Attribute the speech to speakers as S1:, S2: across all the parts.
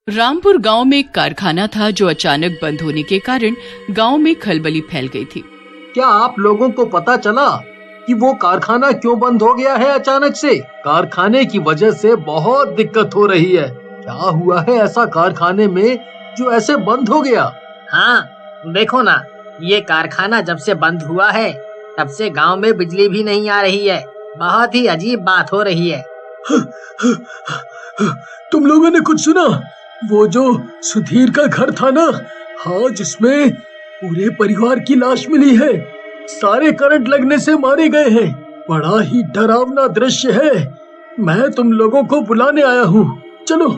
S1: रामपुर गांव में एक कारखाना था जो अचानक बंद होने के कारण गांव में खलबली फैल गई थी।
S2: क्या आप लोगों को पता चला कि वो कारखाना क्यों बंद हो गया है अचानक से? कारखाने की वजह से बहुत दिक्कत हो रही है। क्या हुआ है ऐसा कारखाने में जो ऐसे बंद हो गया?
S3: हाँ, देखो ना, ये कारखाना जब से बंद हुआ है तब से गांव में बिजली भी नहीं आ रही है। बहुत ही अजीब बात हो रही है।
S2: तुम लोगों ने कुछ सुना? वो जो सुधीर का घर था ना, हाँ, जिसमें पूरे परिवार की लाश मिली है। सारे करंट लगने से मारे गए हैं। बड़ा ही डरावना दृश्य है। मैं तुम लोगों को बुलाने आया हूँ। चलो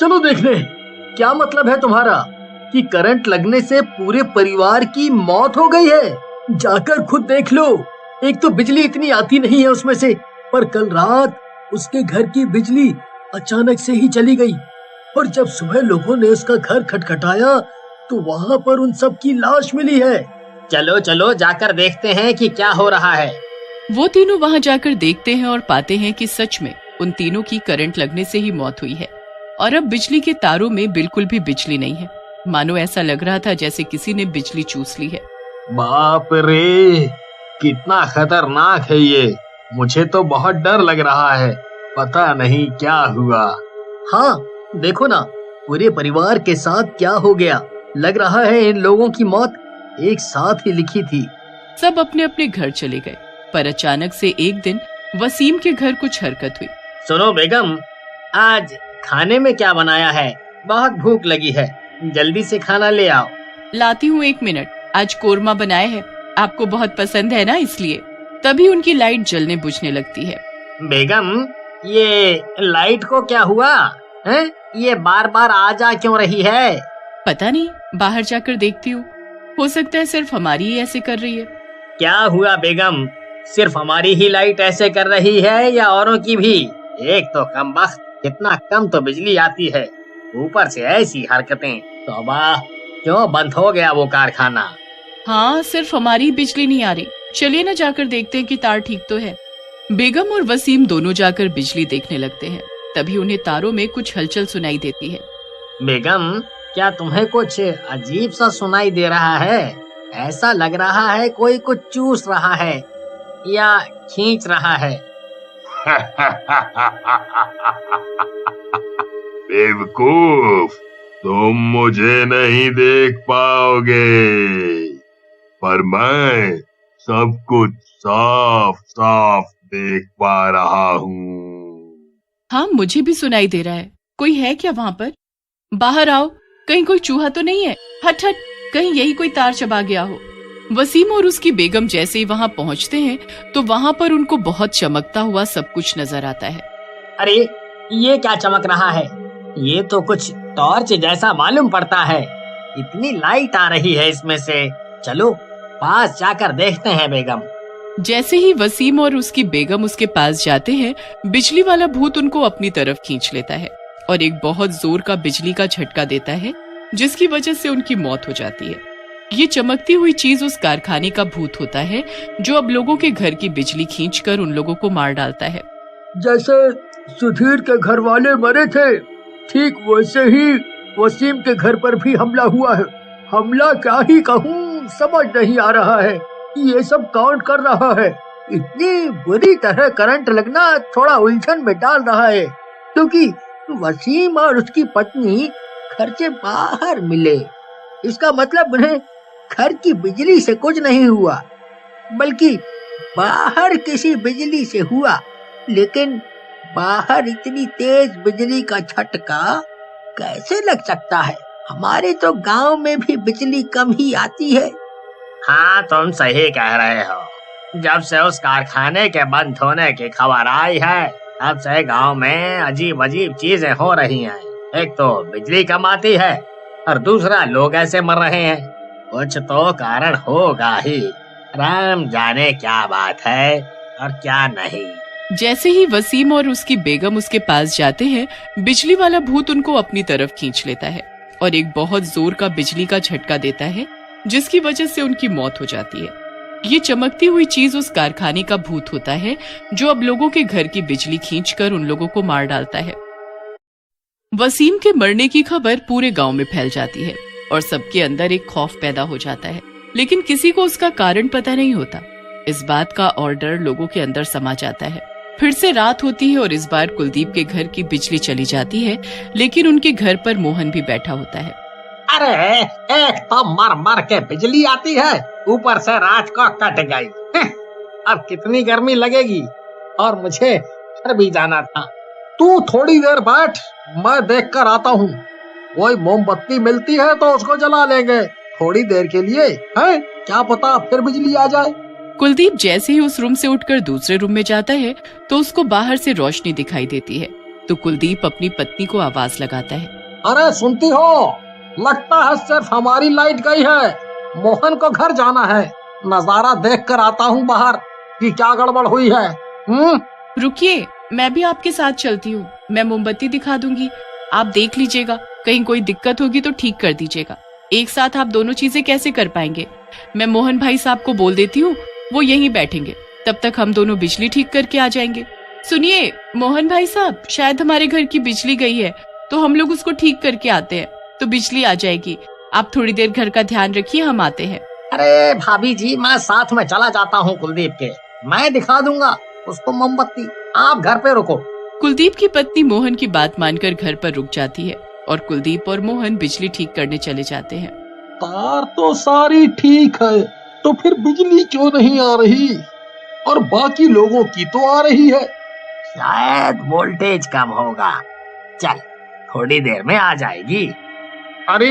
S2: चलो देखने। क्या मतलब है तुम्हारा कि करंट लगने से पूरे परिवार की मौत हो गई है? जाकर खुद देख लो। एक तो बिजली इतनी आती नहीं है उसमें से, पर कल रात उसके घर की बिजली अचानक से ही चली गई और जब सुबह लोगों ने उसका घर खटखटाया तो वहाँ पर उन सब की लाश मिली है।
S3: चलो चलो जाकर देखते हैं कि क्या हो रहा है।
S1: वो तीनों वहाँ जाकर देखते हैं और पाते हैं कि सच में उन तीनों की करंट लगने से ही मौत हुई है और अब बिजली के तारों में बिल्कुल भी बिजली नहीं है। मानो ऐसा लग रहा था जैसे किसी ने बिजली चूस ली है।
S2: बाप रे, कितना खतरनाक है ये। मुझे तो बहुत डर लग रहा है। पता नहीं क्या हुआ। हाँ, देखो ना, पूरे परिवार के साथ क्या हो गया। लग रहा है इन लोगों की मौत एक साथ ही लिखी थी।
S1: सब अपने अपने घर चले गए, पर अचानक से एक दिन वसीम के घर कुछ हरकत हुई।
S3: सुनो बेगम, आज खाने में क्या बनाया है? बहुत भूख लगी है, जल्दी से खाना ले आओ।
S1: लाती हूँ, 1 मिनट। आज कोरमा बनाए है, आपको बहुत पसंद है ना, इसलिए। तभी उनकी लाइट जलने बुझने लगती है।
S3: बेगम, ये लाइट को क्या हुआ है? ये बार बार आ जा क्यों रही है?
S1: पता नहीं, बाहर जाकर देखती हूँ। हो सकता है सिर्फ हमारी ही ऐसे कर रही है।
S3: क्या हुआ बेगम, सिर्फ हमारी ही लाइट ऐसे कर रही है या औरों की भी? एक तो कमबख्त, कितना कम तो बिजली आती है, ऊपर से ऐसी हरकतें। तौबा, क्यों बंद हो गया वो कारखाना?
S1: हाँ, सिर्फ हमारी बिजली नहीं आ रही। चलिए ना जाकर देखते हैं कि तार ठीक तो है। बेगम और वसीम दोनों जाकर बिजली देखने लगते हैं। तभी उन्हें तारों में कुछ हलचल सुनाई देती है।
S3: बेगम, क्या तुम्हें कुछ अजीब सा सुनाई दे रहा है? ऐसा लग रहा है कोई कुछ चूस रहा है या खींच रहा है।
S4: बेवकूफ, तुम मुझे नहीं देख पाओगे, पर मैं सब कुछ साफ साफ देख पा रहा हूँ।
S1: हाँ, मुझे भी सुनाई दे रहा है। कोई है क्या वहाँ पर? बाहर आओ, कहीं कोई चूहा तो नहीं है? हट हट, कहीं यही कोई तार चबा गया हो। वसीम और उसकी बेगम जैसे ही वहाँ पहुँचते हैं तो वहाँ पर उनको बहुत चमकता हुआ सब कुछ नजर आता है।
S3: अरे, ये क्या चमक रहा है? ये तो कुछ टॉर्च जैसा मालूम पड़ता है। इतनी लाइट आ रही है इसमें से। चलो पास जाकर देखते हैं बेगम।
S1: जैसे ही वसीम और उसकी बेगम उसके पास जाते हैं, बिजली वाला भूत उनको अपनी तरफ खींच लेता है और एक बहुत जोर का बिजली का झटका देता है, जिसकी वजह से उनकी मौत हो जाती है। ये चमकती हुई चीज उस कारखाने का भूत होता है जो अब लोगों के घर की बिजली खींचकर उन लोगों को मार डालता है।
S2: जैसे सुधीर के घर वाले मरे थे, ठीक वैसे ही वसीम के घर पर भी हमला हुआ है। हमला क्या ही कहूँ, समझ नहीं आ रहा है ये सब कौन कर रहा है। इतनी बुरी तरह करंट लगना थोड़ा उलझन में डाल रहा है, क्योंकि वसीम और उसकी पत्नी घर से बाहर मिले। इसका मतलब उन्हें घर की बिजली से कुछ नहीं हुआ, बल्कि बाहर किसी बिजली से हुआ। लेकिन बाहर इतनी तेज बिजली का झटका कैसे लग सकता है? हमारे तो गांव में भी बिजली कम ही आती है।
S3: हाँ, तुम सही कह रहे हो। जब से उस कारखाने के बंद होने की खबर आई है, तब से गांव में अजीब अजीब चीजें हो रही हैं। एक तो बिजली कम आती है और दूसरा लोग ऐसे मर रहे हैं। कुछ तो कारण होगा ही। राम जाने क्या बात है और क्या नहीं।
S1: जैसे ही वसीम और उसकी बेगम उसके पास जाते हैं, बिजली वाला भूत उनको अपनी तरफ खींच लेता है और एक बहुत जोर का बिजली का झटका देता है, जिसकी वजह से उनकी मौत हो जाती है। ये चमकती हुई चीज उस कारखाने का भूत होता है जो अब लोगों के घर की बिजली खींचकर उन लोगों को मार डालता है। वसीम के मरने की खबर पूरे गांव में फैल जाती है और सबके अंदर एक खौफ पैदा हो जाता है, लेकिन किसी को उसका कारण पता नहीं होता। इस बात का और डर लोगों के अंदर समा जाता है। फिर से रात होती है और इस बार कुलदीप के घर की बिजली चली जाती है, लेकिन उनके घर पर मोहन भी बैठा होता है।
S3: अरे एक तो मर मर के बिजली आती है, ऊपर से रात को कट गई। अब कितनी गर्मी लगेगी, और मुझे घर भी जाना था।
S5: तू थोड़ी देर बैठ, मैं देख कर आता हूँ। कोई मोमबत्ती मिलती है तो उसको जला लेंगे थोड़ी देर के लिए, है क्या पता फिर बिजली आ जाए।
S1: कुलदीप जैसे ही उस रूम से उठकर दूसरे रूम में जाता है तो उसको बाहर से रोशनी दिखाई देती है। तो कुलदीप अपनी पत्नी को आवाज लगाता है,
S5: अरे सुनती हो, लगता है सिर्फ हमारी लाइट गई है, मोहन को घर जाना है। नजारा देख कर आता हूँ बाहर कि क्या गड़बड़ हुई है।
S1: रुकिए, मैं भी आपके साथ चलती हूँ। मैं मोमबत्ती दिखा दूंगी, आप देख लीजिएगा, कहीं कोई दिक्कत होगी तो ठीक कर दीजिएगा। एक साथ आप दोनों चीजें कैसे कर पाएंगे? मैं मोहन भाई साहब को बोल देती हूँ, वो यहीं बैठेंगे, तब तक हम दोनों बिजली ठीक करके आ जाएंगे। सुनिए मोहन भाई साहब, शायद हमारे घर की बिजली गई है, तो हम लोग उसको ठीक करके आते हैं, तो बिजली आ जाएगी। आप थोड़ी देर घर का ध्यान रखिए, हम आते हैं।
S3: अरे भाभी जी, मैं साथ में चला जाता हूँ कुलदीप के, मैं दिखा दूंगा उसको मोमबत्ती, आप घर पे रुको।
S1: कुलदीप की पत्नी मोहन की बात मानकर घर पर रुक जाती है और कुलदीप और मोहन बिजली ठीक करने चले जाते हैं।
S5: तार तो सारी ठीक है, तो फिर बिजली क्यों नहीं आ रही? और बाकी लोगों की तो आ रही है।
S3: शायद वोल्टेज कम होगा, चल थोड़ी देर में आ जाएगी।
S5: अरे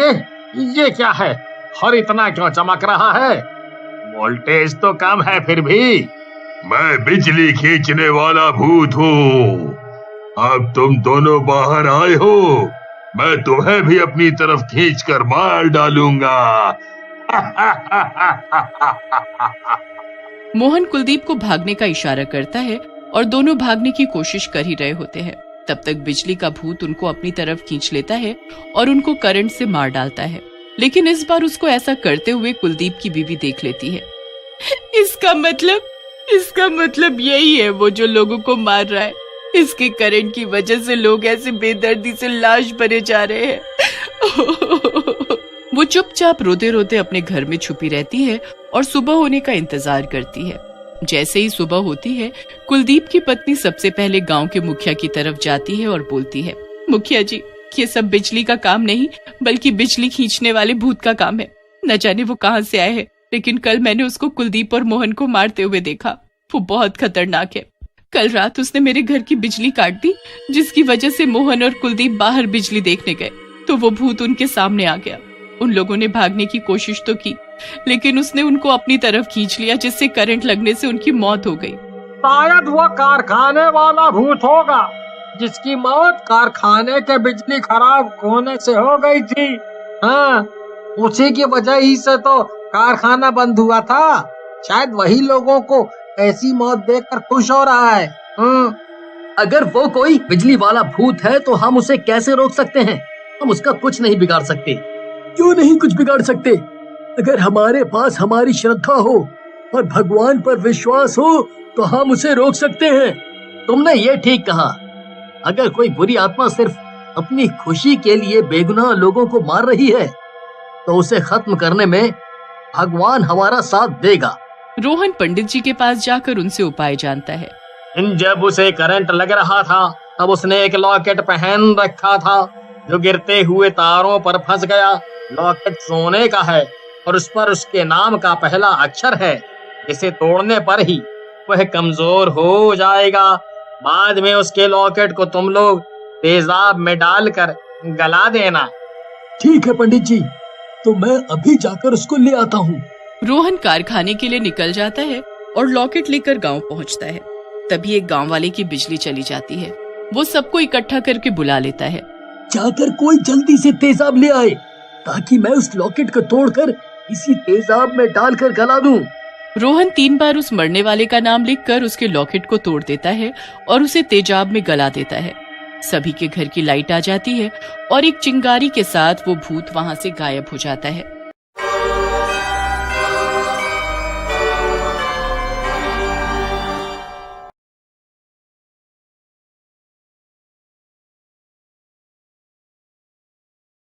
S5: ये क्या है, हर इतना क्यों चमक रहा है?
S3: वोल्टेज तो कम है फिर भी।
S4: मैं बिजली खींचने वाला भूत हूँ। अब तुम दोनों बाहर आए हो, मैं तुम्हें भी अपनी तरफ खींचकर मार डालूंगा।
S1: मोहन कुलदीप को भागने का इशारा करता है और दोनों भागने की कोशिश कर ही रहे होते हैं। तब तक बिजली का भूत उनको अपनी तरफ खींच लेता है और उनको करंट से मार डालता है। लेकिन इस बार उसको ऐसा करते हुए कुलदीप की बीवी देख लेती है। इसका मतलब यही है वो जो लोगों को मार रहा है। इसके करंट की वजह से लोग ऐसे बेदर्दी से लाश बने जा रहे हैं। वो चुपचाप रोते रोते अपने घर में छुपी रहती है और सुबह होने का इंतजार करती है। जैसे ही सुबह होती है, कुलदीप की पत्नी सबसे पहले गांव के मुखिया की तरफ जाती है और बोलती है, मुखिया जी, ये सब बिजली का काम नहीं बल्कि बिजली खींचने वाले भूत का काम है। न जाने वो कहां से आए हैं, लेकिन कल मैंने उसको कुलदीप और मोहन को मारते हुए देखा। वो बहुत खतरनाक है। कल रात उसने मेरे घर की बिजली काट दी, जिसकी वजह से मोहन और कुलदीप बाहर बिजली देखने गए तो वो भूत उनके सामने आ गया। उन लोगों ने भागने की कोशिश तो की, लेकिन उसने उनको अपनी तरफ खींच लिया, जिससे करंट लगने से उनकी मौत हो गई।
S5: शायद वो कारखाने वाला भूत होगा, जिसकी मौत कारखाने के बिजली खराब होने से हो गई थी। हाँ, उसी की वजह ही से तो कारखाना बंद हुआ था। शायद वही लोगों को ऐसी मौत देखकर खुश हो रहा है।
S2: अगर वो कोई बिजली वाला भूत है तो हम उसे कैसे रोक सकते हैं? हम उसका कुछ नहीं बिगाड़ सकते। क्यों नहीं कुछ बिगाड़ सकते? अगर हमारे पास हमारी श्रद्धा हो और भगवान पर विश्वास हो तो हम उसे रोक सकते हैं। तुमने ये ठीक कहा। अगर कोई बुरी आत्मा सिर्फ अपनी खुशी के लिए बेगुनाह लोगों को मार रही है तो उसे खत्म करने में भगवान हमारा साथ देगा।
S1: रोहन पंडित जी के पास जाकर उनसे उपाय जानता है।
S3: जब उसे करंट लग रहा था तब उसने एक लॉकेट पहन रखा था जो गिरते हुए तारों पर फंस गया। लॉकेट सोने का है और उस पर उसके नाम का पहला अक्षर है, जिसे तोड़ने पर ही वह कमजोर हो जाएगा। बाद में उसके लॉकेट को तुम लोग तेजाब में डालकर गला देना।
S2: ठीक है पंडित जी, तो मैं अभी जाकर उसको ले आता हूँ।
S1: रोहन कारखाने के लिए निकल जाता है और लॉकेट लेकर गांव पहुंचता है। तभी एक गांव वाले की बिजली चली जाती है। वो सबको इकट्ठा करके बुला लेता है।
S2: जाकर कोई जल्दी से तेजाब ले आए ताकि मैं उस लॉकेट को तोड़कर इसी तेजाब में डालकर गला दूं।
S1: रोहन 3 बार उस मरने वाले का नाम लिखकर उसके लॉकेट को तोड़ देता है और उसे तेजाब में गला देता है। सभी के घर की लाइट आ जाती है और एक चिंगारी के साथ वो भूत वहां से गायब हो जाता है।